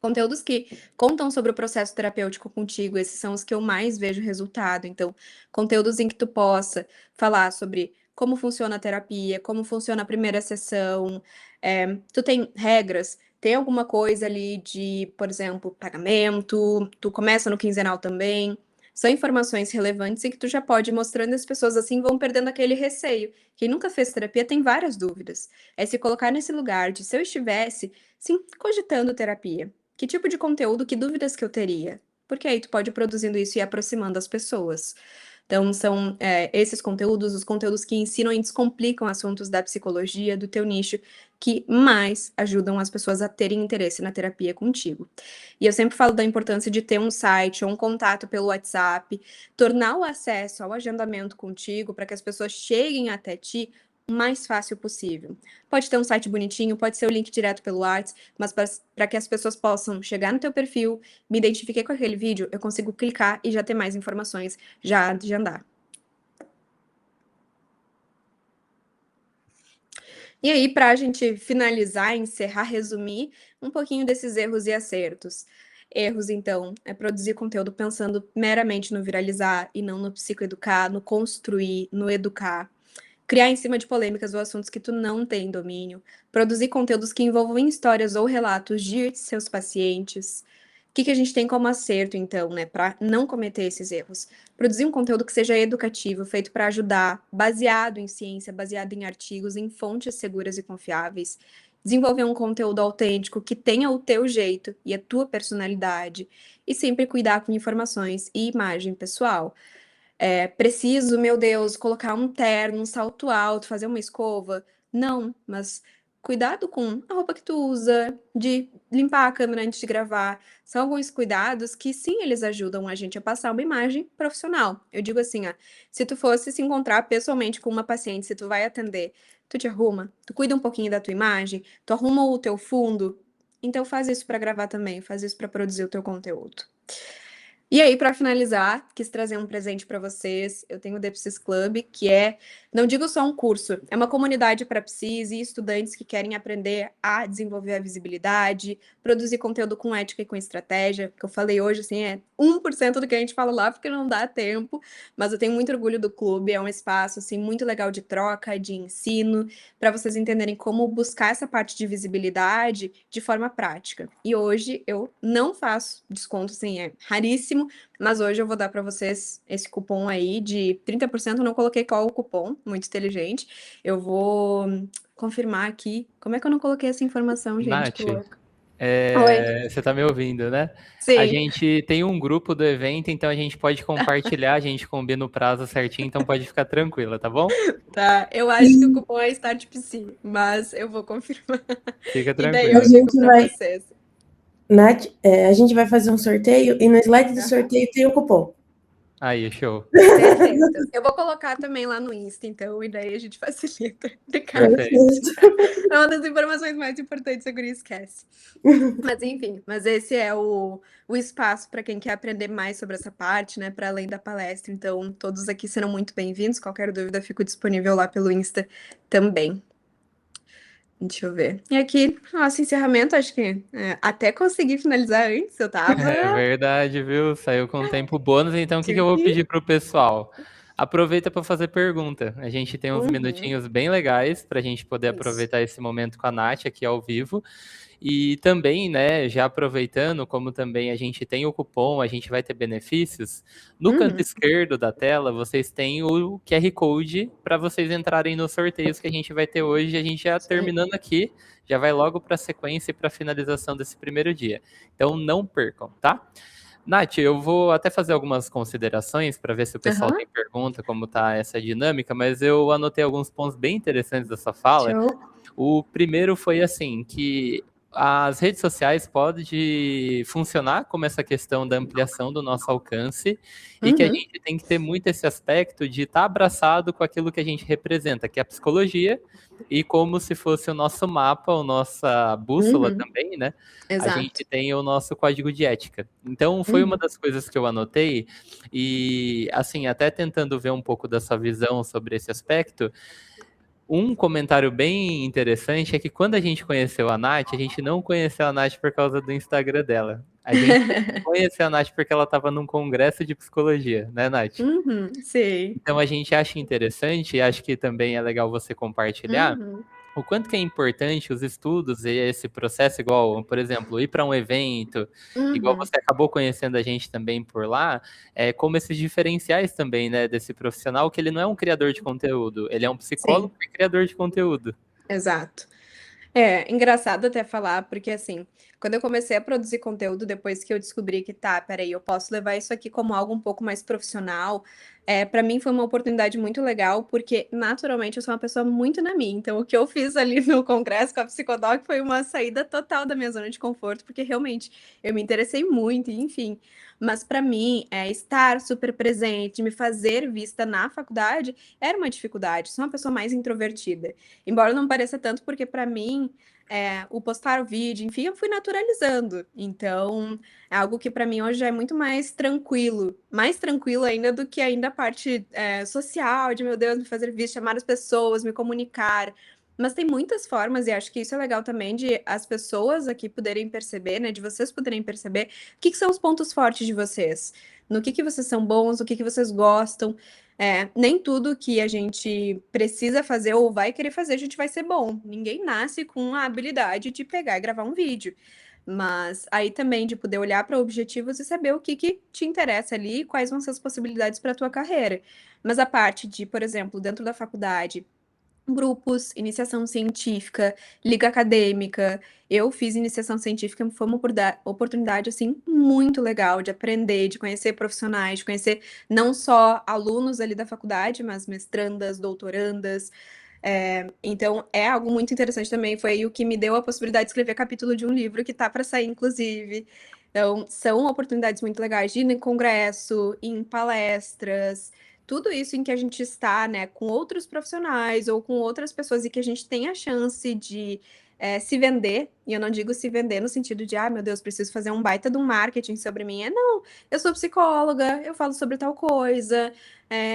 Conteúdos que contam sobre o processo terapêutico contigo, esses são os que eu mais vejo resultado. Então, conteúdos em que tu possa falar sobre como funciona a terapia, como funciona a primeira sessão, tu tem regras, tem alguma coisa ali de, por exemplo, pagamento, tu começa no quinzenal também. São informações relevantes e que tu já pode ir mostrando e as pessoas assim vão perdendo aquele receio. Quem nunca fez terapia tem várias dúvidas. É se colocar nesse lugar de se eu estivesse, sim, cogitando terapia. Que tipo de conteúdo, que dúvidas que eu teria? Porque aí tu pode ir produzindo isso e aproximando as pessoas. Então, são esses conteúdos, os conteúdos que ensinam e descomplicam assuntos da psicologia, do teu nicho, que mais ajudam as pessoas a terem interesse na terapia contigo. E eu sempre falo da importância de ter um site ou um contato pelo WhatsApp, tornar o acesso ao agendamento contigo para que as pessoas cheguem até ti o mais fácil possível. Pode ter um site bonitinho, pode ser o link direto pelo WhatsApp, mas para que as pessoas possam chegar no teu perfil, me identifiquei com aquele vídeo, eu consigo clicar e já ter mais informações já de andar. E aí, para a gente finalizar, encerrar, resumir um pouquinho desses erros e acertos. Erros, então, é produzir conteúdo pensando meramente no viralizar e não no psicoeducar, no construir, no educar. Criar em cima de polêmicas ou assuntos que tu não tem domínio. Produzir conteúdos que envolvam histórias ou relatos de seus pacientes. O que a gente tem como acerto, então, né, para não cometer esses erros? Produzir um conteúdo que seja educativo, feito para ajudar, baseado em ciência, baseado em artigos, em fontes seguras e confiáveis. Desenvolver um conteúdo autêntico que tenha o teu jeito e a tua personalidade. E sempre cuidar com informações e imagem pessoal. Preciso, meu Deus, colocar um terno, um salto alto, fazer uma escova? Não, mas cuidado com a roupa que tu usa, de limpar a câmera antes de gravar. São alguns cuidados que sim, eles ajudam a gente a passar uma imagem profissional. Eu digo assim, se tu fosse se encontrar pessoalmente com uma paciente, se tu vai atender, tu te arruma, tu cuida um pouquinho da tua imagem, tu arruma o teu fundo, então faz isso para gravar também, faz isso para produzir o teu conteúdo. E aí, para finalizar, quis trazer um presente para vocês. Eu tenho o The Psis Club, que não digo só um curso, é uma comunidade para psis e estudantes que querem aprender a desenvolver a visibilidade, produzir conteúdo com ética e com estratégia, que eu falei hoje, assim, é 1% do que a gente fala lá, porque não dá tempo, mas eu tenho muito orgulho do clube, é um espaço, assim, muito legal de troca, de ensino, para vocês entenderem como buscar essa parte de visibilidade de forma prática. E hoje eu não faço desconto, assim, é raríssimo, mas hoje eu vou dar para vocês esse cupom aí de 30%. Eu não coloquei qual o cupom, muito inteligente. Eu vou confirmar aqui. Como é que eu não coloquei essa informação, gente? Nath, Que louco. Oi. você tá me ouvindo, né? A Sim, gente tem um grupo do evento, então a gente pode compartilhar, a gente combina o prazo certinho, então pode ficar tranquila, tá bom? tá. Eu acho que o cupom é Start Psi, mas eu vou confirmar. Fica E daí eu A tranquila. digo gente para vai, vocês. Nath, a gente vai fazer um sorteio e no slide do Aham. sorteio tem o cupom. Aí, show. Perfeito. Eu vou colocar também lá no Insta, então, e daí a gente facilita. Obrigada. Perfeito. É uma das informações mais importantes, a guria esquece. Mas enfim, esse é o espaço para quem quer aprender mais sobre essa parte, né, para além da palestra. Então, todos aqui serão muito bem-vindos. Qualquer dúvida, fico disponível lá pelo Insta também. Deixa eu ver. E aqui, nosso encerramento, acho que até consegui finalizar antes, eu tava É verdade, viu? Saiu com tempo bônus, então o que que eu vou aqui. pedir pro pessoal? Aproveita para fazer pergunta. A gente tem uns Uhum, minutinhos bem legais para a gente poder isso. aproveitar esse momento com a Nath aqui ao vivo. E também, né, já aproveitando, como também a gente tem o cupom, a gente vai ter benefícios, no canto Uhum, esquerdo da tela vocês têm o QR Code para vocês entrarem nos sorteios que a gente vai ter hoje. A gente já isso aí. terminando aqui, já vai logo para a sequência e para a finalização desse primeiro dia. Então não percam, tá? Nath, eu vou até fazer algumas considerações para ver se o pessoal Aham, tem pergunta, como está essa dinâmica, mas eu anotei alguns pontos bem interessantes dessa fala. show. O primeiro foi assim, que as redes sociais podem funcionar como essa questão da ampliação do nosso alcance e que a Uhum, gente tem que ter muito esse aspecto de estar abraçado com aquilo que a gente representa, que é a psicologia, e como se fosse o nosso mapa, a nossa bússola uhum, também, né? A gente exato. tem o nosso código de ética. Então, foi uma Uhum, das coisas que eu anotei, e assim, até tentando ver um pouco da sua visão sobre esse aspecto, um comentário bem interessante é que quando a gente conheceu a Nath, a gente não conheceu a Nath por causa do Instagram dela. A gente conheceu a Nath porque ela estava num congresso de psicologia, né, Nath? uhum, sei. Então a gente acha interessante e acho que também é legal você compartilhar Uhum, o quanto que é importante os estudos e esse processo, igual, por exemplo, ir para um evento, igual uhum, você acabou conhecendo a gente também por lá, como esses diferenciais também, né, desse profissional, que ele não é um criador de conteúdo, ele é um psicólogo sim, e criador de conteúdo. exato. É, engraçado até falar, porque assim, quando eu comecei a produzir conteúdo, depois que eu descobri que tá, peraí, eu posso levar isso aqui como algo um pouco mais profissional, para mim foi uma oportunidade muito legal, porque naturalmente eu sou uma pessoa muito na minha. Então, o que eu fiz ali no congresso com a Psicodoc foi uma saída total da minha zona de conforto, porque realmente eu me interessei muito, e enfim. Mas para mim, estar super presente, me fazer vista na faculdade, era uma dificuldade. Sou uma pessoa mais introvertida. Embora não pareça tanto, porque para mim, o postar o vídeo, enfim, eu fui naturalizando. Então, é algo que para mim hoje é muito mais tranquilo ainda do que ainda a parte social, de meu Deus, me fazer vídeo, chamar as pessoas, me comunicar. Mas tem muitas formas, e acho que isso é legal também de as pessoas aqui poderem perceber, né? De vocês poderem perceber o que são os pontos fortes de vocês, no que vocês são bons, o que vocês gostam. Nem tudo que a gente precisa fazer ou vai querer fazer, a gente vai ser bom. Ninguém nasce com a habilidade de pegar e gravar um vídeo. Mas aí também de poder olhar para objetivos e saber o que te interessa ali e quais vão ser as possibilidades para a tua carreira. Mas a parte de, por exemplo, dentro da faculdade, grupos, iniciação científica, liga acadêmica. Eu fiz iniciação científica, foi uma oportunidade assim muito legal de aprender, de conhecer profissionais, de conhecer não só alunos ali da faculdade, mas mestrandas, doutorandas. Então é algo muito interessante também. Foi aí o que me deu a possibilidade de escrever capítulo de um livro que tá para sair, inclusive. Então, são oportunidades muito legais de ir em congresso, em palestras, tudo isso em que a gente está, né, com outros profissionais ou com outras pessoas e que a gente tem a chance de se vender. E eu não digo se vender no sentido de, ah, meu Deus, preciso fazer um baita de um marketing sobre mim. Não, eu sou psicóloga, eu falo sobre tal coisa,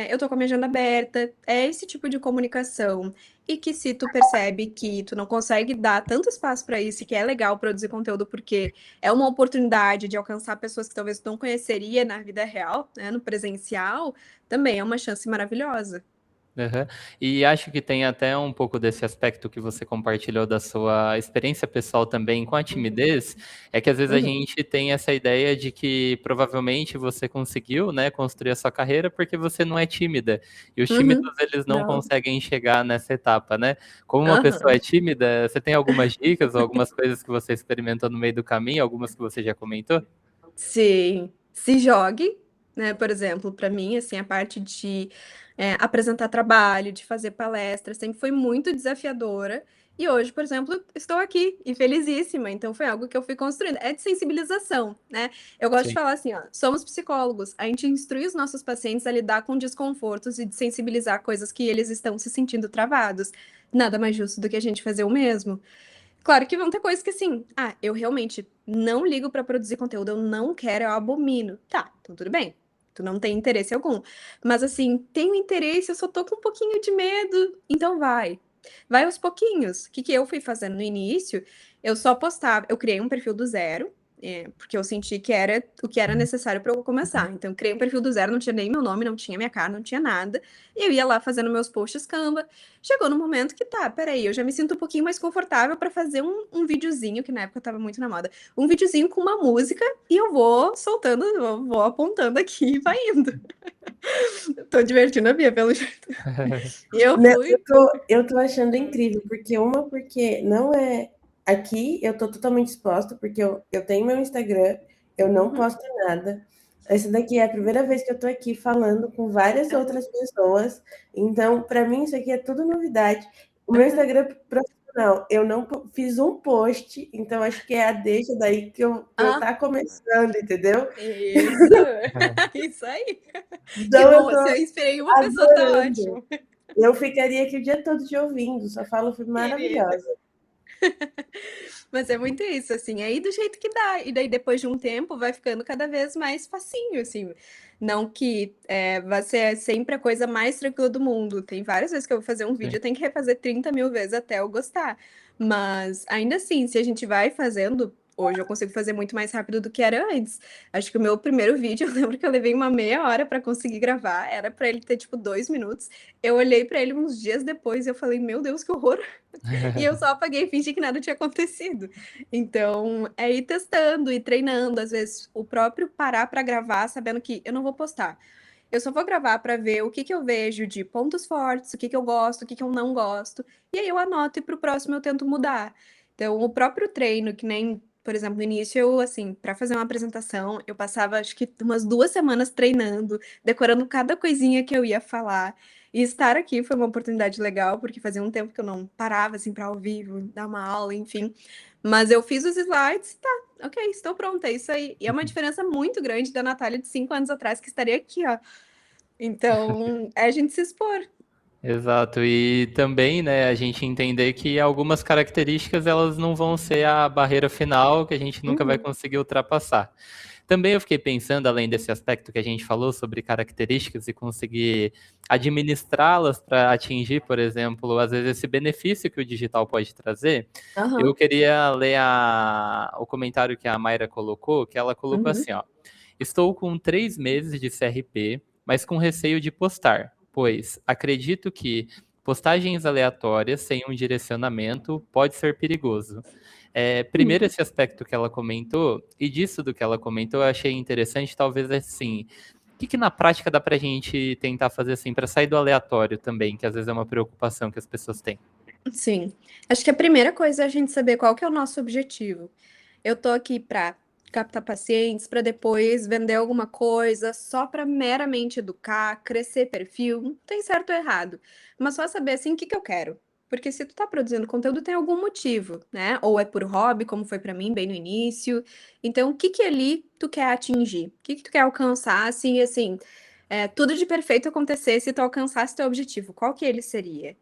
eu tô com a minha agenda aberta. É esse tipo de comunicação. E que se tu percebe que tu não consegue dar tanto espaço para isso e que é legal produzir conteúdo porque é uma oportunidade de alcançar pessoas que talvez tu não conheceria na vida real, né, no presencial, também é uma chance maravilhosa. Aham. E acho que tem até um pouco desse aspecto que você compartilhou da sua experiência pessoal também com a timidez, é que às vezes a Uhum, gente tem essa ideia de que provavelmente você conseguiu, né, construir a sua carreira porque você não é tímida. E os tímidos, uhum. eles não Não. conseguem chegar nessa etapa, né? Como uma pessoa Aham. é tímida, você tem algumas dicas ou algumas coisas que você experimentou no meio do caminho, algumas que você já comentou? Sim, se jogue, né? Por exemplo, para mim, assim, a parte de apresentar trabalho, de fazer palestra, sempre foi muito desafiadora. E hoje, por exemplo, estou aqui e felizíssima. Então, foi algo que eu fui construindo. É de sensibilização, né? Eu gosto de Sim. falar assim, ó, somos psicólogos. A gente instrui os nossos pacientes a lidar com desconfortos e de sensibilizar coisas que eles estão se sentindo travados. Nada mais justo do que a gente fazer o mesmo. Claro que vão ter coisas que assim, eu realmente não ligo pra produzir conteúdo, eu não quero, eu abomino. Tá, então tudo bem. Tu não tem interesse algum. Mas assim, tenho interesse, eu só tô com um pouquinho de medo, então vai. vai aos pouquinhos. O que eu fui fazendo no início? Eu só postava, eu criei um perfil do zero, porque eu senti que era o que era necessário para eu começar. Então, eu criei um perfil do zero, não tinha nem meu nome, não tinha minha cara, não tinha nada. E eu ia lá fazendo meus posts Canva. Chegou no momento que tá, peraí, eu já me sinto um pouquinho mais confortável para fazer um videozinho, que na época tava muito na moda, um videozinho com uma música e eu vou soltando, eu vou apontando aqui e vai indo. Tô divertindo a Bia, pelo jeito. E eu Não, fui. eu tô achando incrível, porque não é. Aqui eu tô totalmente exposta, porque eu tenho meu Instagram, eu não posto nada. Essa daqui é a primeira vez que eu tô aqui falando com várias outras pessoas. Então, para mim, isso aqui é tudo novidade. O meu Instagram profissional, eu não fiz um post, então acho que é a deixa daí que eu tá começando, entendeu? Isso, isso aí. Que Então eu bom, tô se eu inspirei uma pessoa, tá adorando. ótimo. Eu ficaria aqui o dia todo te ouvindo, sua fala foi maravilhosa. Mas é muito isso, assim, aí do jeito que dá. E daí, depois de um tempo, vai ficando cada vez mais facinho, assim. Não que vai ser sempre a coisa mais tranquila do mundo. Tem várias vezes que eu vou fazer um vídeo, eu tenho que refazer 30 mil vezes até eu gostar. Mas, ainda assim, se a gente vai fazendo, hoje eu consigo fazer muito mais rápido do que era antes. Acho que o meu primeiro vídeo, eu lembro que eu levei uma meia hora para conseguir gravar, era para ele ter, tipo, 2 minutos. Eu olhei para ele uns dias depois e eu falei, meu Deus, que horror! E eu só apaguei e fingi que nada tinha acontecido. Então, é ir testando e treinando. Às vezes, o próprio parar para gravar, sabendo que eu não vou postar. Eu só vou gravar para ver o que eu vejo de pontos fortes, o que eu gosto, o que eu não gosto. E aí eu anoto e pro próximo eu tento mudar. Então, o próprio treino, que nem, por exemplo, no início, eu, assim, para fazer uma apresentação, eu passava acho que umas 2 semanas treinando, decorando cada coisinha que eu ia falar. E estar aqui foi uma oportunidade legal, porque fazia um tempo que eu não parava assim para ao vivo, dar uma aula, enfim. Mas eu fiz os slides, tá, ok, estou pronta, é isso aí. E é uma diferença muito grande da Natália de 5 anos atrás, que estaria aqui, ó. Então, é a gente se expor. Exato, e também, né, a gente entender que algumas características elas não vão ser a barreira final que a gente nunca vai conseguir ultrapassar. Também eu fiquei pensando, além desse aspecto que a gente falou sobre características e conseguir administrá-las para atingir, por exemplo, às vezes esse benefício que o digital pode trazer, eu queria ler o comentário que a Mayra colocou, que ela colocou assim, ó, estou com 3 meses de CRP, mas com receio de postar, pois acredito que postagens aleatórias sem um direcionamento pode ser perigoso. Primeiro, esse aspecto que ela comentou, e disso do que ela comentou, eu achei interessante, talvez assim, o que na prática dá pra gente tentar fazer assim, para sair do aleatório também, que às vezes é uma preocupação que as pessoas têm. Sim. Acho que a primeira coisa é a gente saber qual que é o nosso objetivo. Eu tô aqui para captar pacientes, para depois vender alguma coisa, só para meramente educar, crescer perfil, não tem certo ou errado. Mas só saber assim o que eu quero. Porque se tu tá produzindo conteúdo, tem algum motivo, né? Ou é por hobby, como foi para mim bem no início. Então, o que ali tu quer atingir? O que tu quer alcançar, assim, tudo de perfeito acontecer se tu alcançasse teu objetivo, qual que ele seria?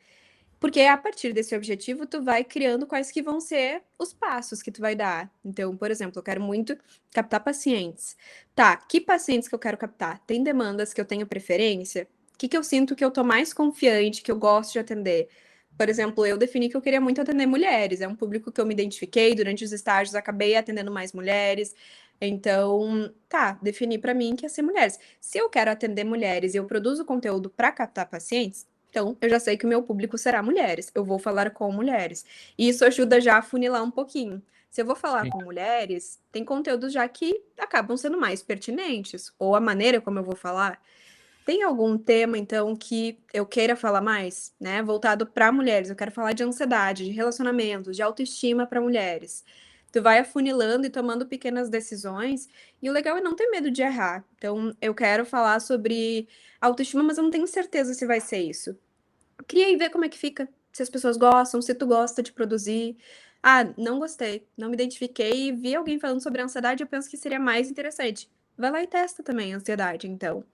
Porque a partir desse objetivo, tu vai criando quais que vão ser os passos que tu vai dar. Então, por exemplo, eu quero muito captar pacientes. Tá, que pacientes que eu quero captar? Tem demandas que eu tenho preferência? O que eu sinto que eu tô mais confiante, que eu gosto de atender? Por exemplo, eu defini que eu queria muito atender mulheres. É um público que eu me identifiquei durante os estágios, acabei atendendo mais mulheres. Então, tá, defini para mim que ia ser mulheres. Se eu quero atender mulheres e eu produzo conteúdo para captar pacientes, então, eu já sei que o meu público será mulheres. Eu vou falar com mulheres. E isso ajuda já a funilar um pouquinho. Se eu vou falar com mulheres, tem conteúdos já que acabam sendo mais pertinentes. Ou a maneira como eu vou falar. Tem algum tema, então, que eu queira falar mais, né? Voltado para mulheres. Eu quero falar de ansiedade, de relacionamentos, de autoestima para mulheres. Tu vai afunilando e tomando pequenas decisões. E o legal é não ter medo de errar. Então, eu quero falar sobre autoestima, mas eu não tenho certeza se vai ser isso. Cria e vê como é que fica. Se as pessoas gostam, se tu gosta de produzir. Ah, não gostei, não me identifiquei, vi alguém falando sobre ansiedade, eu penso que seria mais interessante. Vai lá e testa também a ansiedade, então.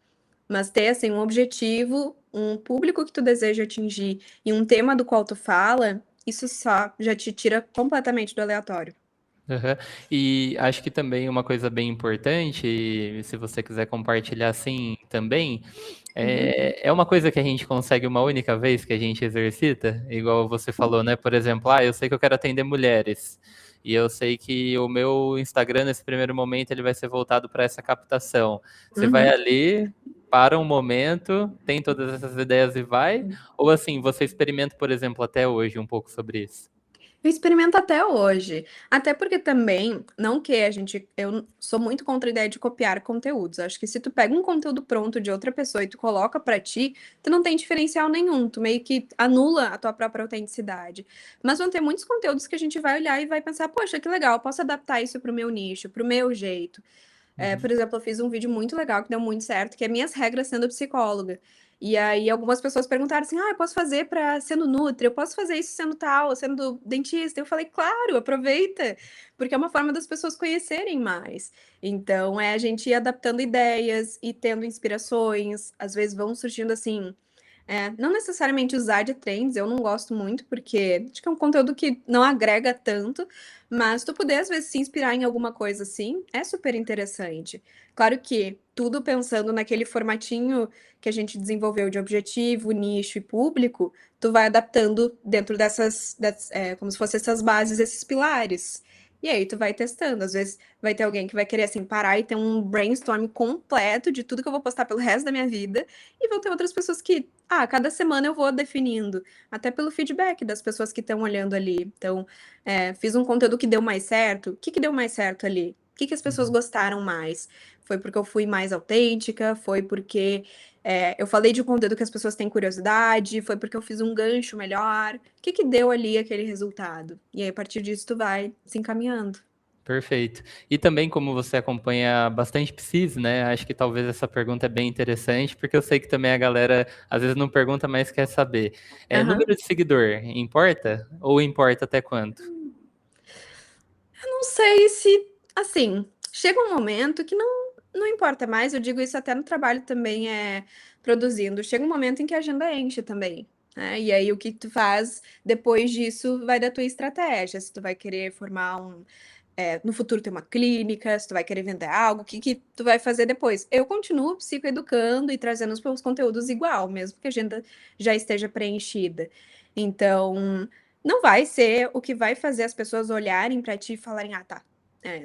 Mas ter, assim, um objetivo, um público que tu deseja atingir e um tema do qual tu fala, isso só já te tira completamente do aleatório. Aham. E acho que também uma coisa bem importante, e se você quiser compartilhar assim também, Uhum, é uma coisa que a gente consegue uma única vez que a gente exercita, igual você falou, né? Por exemplo, eu sei que eu quero atender mulheres, e eu sei que o meu Instagram, nesse primeiro momento, ele vai ser voltado para essa captação. Você vai uhum. ali, para um momento, tem todas essas ideias e vai, ou assim, você experimenta, por exemplo, até hoje um pouco sobre isso? Eu experimento até hoje. Até porque também, não que eu sou muito contra a ideia de copiar conteúdos. Acho que se tu pega um conteúdo pronto de outra pessoa e tu coloca pra ti, tu não tem diferencial nenhum, tu meio que anula a tua própria autenticidade. Mas vão ter muitos conteúdos que a gente vai olhar e vai pensar, poxa, que legal, eu posso adaptar isso pro meu nicho, pro meu jeito. Uhum. Por exemplo, eu fiz um vídeo muito legal que deu muito certo, que é minhas regras sendo psicóloga. E aí algumas pessoas perguntaram assim: "Ah, eu posso fazer para sendo nutri, eu posso fazer isso sendo tal, sendo dentista?" Eu falei: "Claro, aproveita", porque é uma forma das pessoas conhecerem mais. Então, é a gente ir adaptando ideias e tendo inspirações, às vezes vão surgindo assim, não necessariamente usar de trends, eu não gosto muito, porque acho que é um conteúdo que não agrega tanto, mas tu poder, às vezes, se inspirar em alguma coisa assim, é super interessante. Claro que tudo pensando naquele formatinho que a gente desenvolveu de objetivo, nicho e público, tu vai adaptando dentro como se fossem essas bases, esses pilares. E aí tu vai testando. Às vezes vai ter alguém que vai querer assim parar e ter um brainstorm completo de tudo que eu vou postar pelo resto da minha vida, e vão ter outras pessoas que cada semana eu vou definindo, até pelo feedback das pessoas que estão olhando ali. Então, fiz um conteúdo que deu mais certo. O que que deu mais certo ali? O que que as pessoas Uhum. gostaram mais? Foi porque eu fui mais autêntica? Foi porque eu falei de um conteúdo que as pessoas têm curiosidade? Foi porque eu fiz um gancho melhor? O que que deu ali aquele resultado? E aí, a partir disso, tu vai se encaminhando. Perfeito. E também, como você acompanha bastante Psis, né? Acho que talvez essa pergunta é bem interessante, porque eu sei que também a galera às vezes não pergunta, mas quer saber. Aham. Número de seguidor, importa? Ou importa até quanto? Não sei se, assim, chega um momento que não importa mais, eu digo isso até no trabalho também, produzindo. Chega um momento em que a agenda enche também, né, e aí o que tu faz depois disso vai da tua estratégia, se tu vai querer formar no futuro ter uma clínica, se tu vai querer vender algo, o que que tu vai fazer depois. Eu continuo psicoeducando e trazendo os meus conteúdos igual, mesmo que a agenda já esteja preenchida. Então, não vai ser o que vai fazer as pessoas olharem pra ti e falarem: "Ah, tá,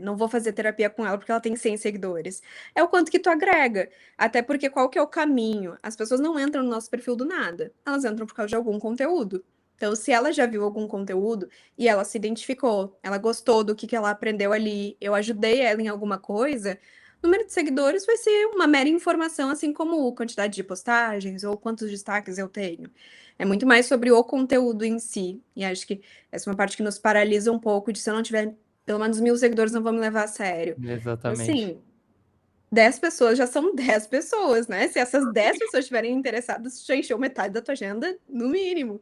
não vou fazer terapia com ela porque ela tem 100 seguidores". É o quanto que tu agrega, até porque qual que é o caminho? As pessoas não entram no nosso perfil do nada, elas entram por causa de algum conteúdo. Então, se ela já viu algum conteúdo e ela se identificou, ela gostou do que ela aprendeu ali, eu ajudei ela em alguma coisa, o número de seguidores vai ser uma mera informação, assim como quantidade de postagens ou quantos destaques eu tenho. É muito mais sobre o conteúdo em si. E acho que essa é uma parte que nos paralisa um pouco de se eu não tiver pelo menos 1.000 seguidores, não vão me levar a sério. Mas Exatamente. assim, 10 pessoas já são 10 pessoas, né? Se essas 10 pessoas estiverem interessadas, já encheu metade da tua agenda, no mínimo.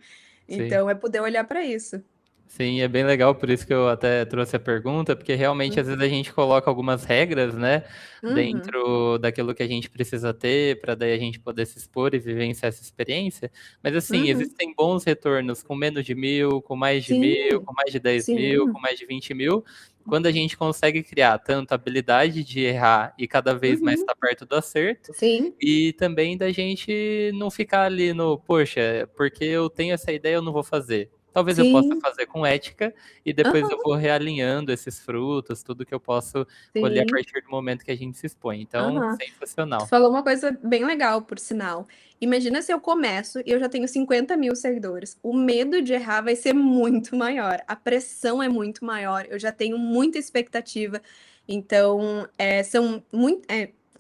Sim. Então é poder olhar para isso. Sim, é bem legal, por isso que eu até trouxe a pergunta, porque realmente às vezes a gente coloca algumas regras, né, Uhum, dentro daquilo que a gente precisa ter, para daí a gente poder se expor e vivenciar essa experiência. Mas assim, uhum. existem bons retornos com menos de 1.000, com mais de 1.000, Sim, com mais de 10.000, com sim. mais de 20.000, quando a gente consegue criar tanto a habilidade de errar e cada vez mais Uhum, estar perto do acerto, sim, e também da gente não ficar ali no, poxa, porque eu tenho essa ideia, eu não vou fazer. Talvez eu possa sim. fazer com ética e depois eu Aham, vou realinhando esses frutos, tudo que eu posso colher a sim. partir do momento que a gente se expõe. Então, Aham. Tu sensacional. falou uma coisa bem legal, por sinal. Imagina se eu começo e eu já tenho 50.000 seguidores. O medo de errar vai ser muito maior. A pressão é muito maior. Eu já tenho muita expectativa. Então, são muito.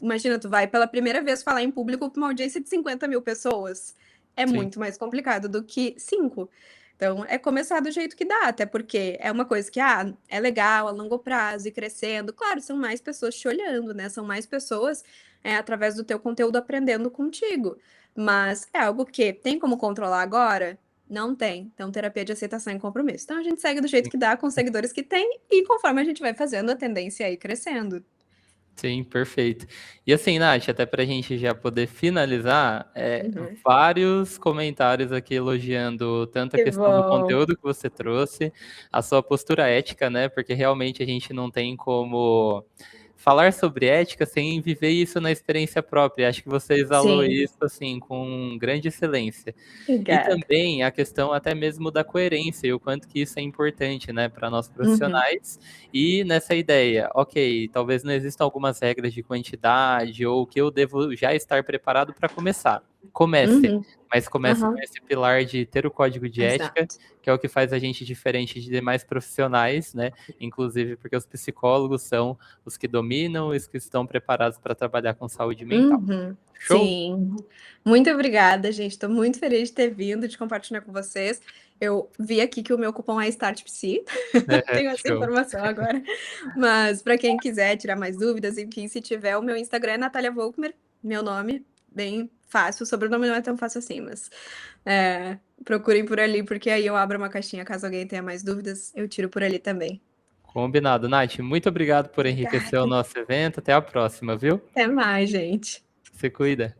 Imagina, tu vai pela primeira vez falar em público com uma audiência de 50.000 pessoas. É Sim. muito mais complicado do que 5. Então, é começar do jeito que dá, até porque é uma coisa que, é legal a longo prazo e crescendo. Claro, são mais pessoas te olhando, né? São mais pessoas, através do teu conteúdo aprendendo contigo. Mas é algo que tem como controlar agora? Não tem. Então, terapia de aceitação e compromisso. Então, a gente segue do jeito que dá, com os seguidores que tem, e conforme a gente vai fazendo, a tendência é ir crescendo. Sim, perfeito. E assim, Nath, até para a gente já poder finalizar, Uhum. vários comentários aqui elogiando tanto a Que questão do bom. conteúdo que você trouxe, a sua postura ética, né? Porque realmente a gente não tem como falar sobre ética sem viver isso na experiência própria. Acho que você exalou Sim, isso assim com grande excelência. E obrigada. também a questão até mesmo da coerência e o quanto que isso é importante, né, para nós Uhum, profissionais. E nessa ideia, ok, talvez não existam algumas regras de quantidade ou que eu devo já estar preparado para começar. Comece, uhum, mas comece com aham, esse pilar de ter o código de ética, exato. que é o que faz a gente diferente de demais profissionais, né? Inclusive porque os psicólogos são os que dominam, os que estão preparados para trabalhar com saúde mental. Uhum, Show? sim. Muito obrigada, gente. Estou muito feliz de ter vindo, de compartilhar com vocês. Eu vi aqui que o meu cupom é StartPsi. Tenho essa Show. informação agora. Mas para quem quiser tirar mais dúvidas, enfim, se tiver, o meu Instagram é Natália Volkmer, meu nome, bem fácil. O sobrenome não é tão fácil assim, mas procurem por ali, porque aí eu abro uma caixinha caso alguém tenha mais dúvidas, eu tiro por ali também. Combinado, Nath. Muito obrigado por enriquecer o Obrigada. nosso evento. Até a próxima, viu? Até mais, gente. Se cuida.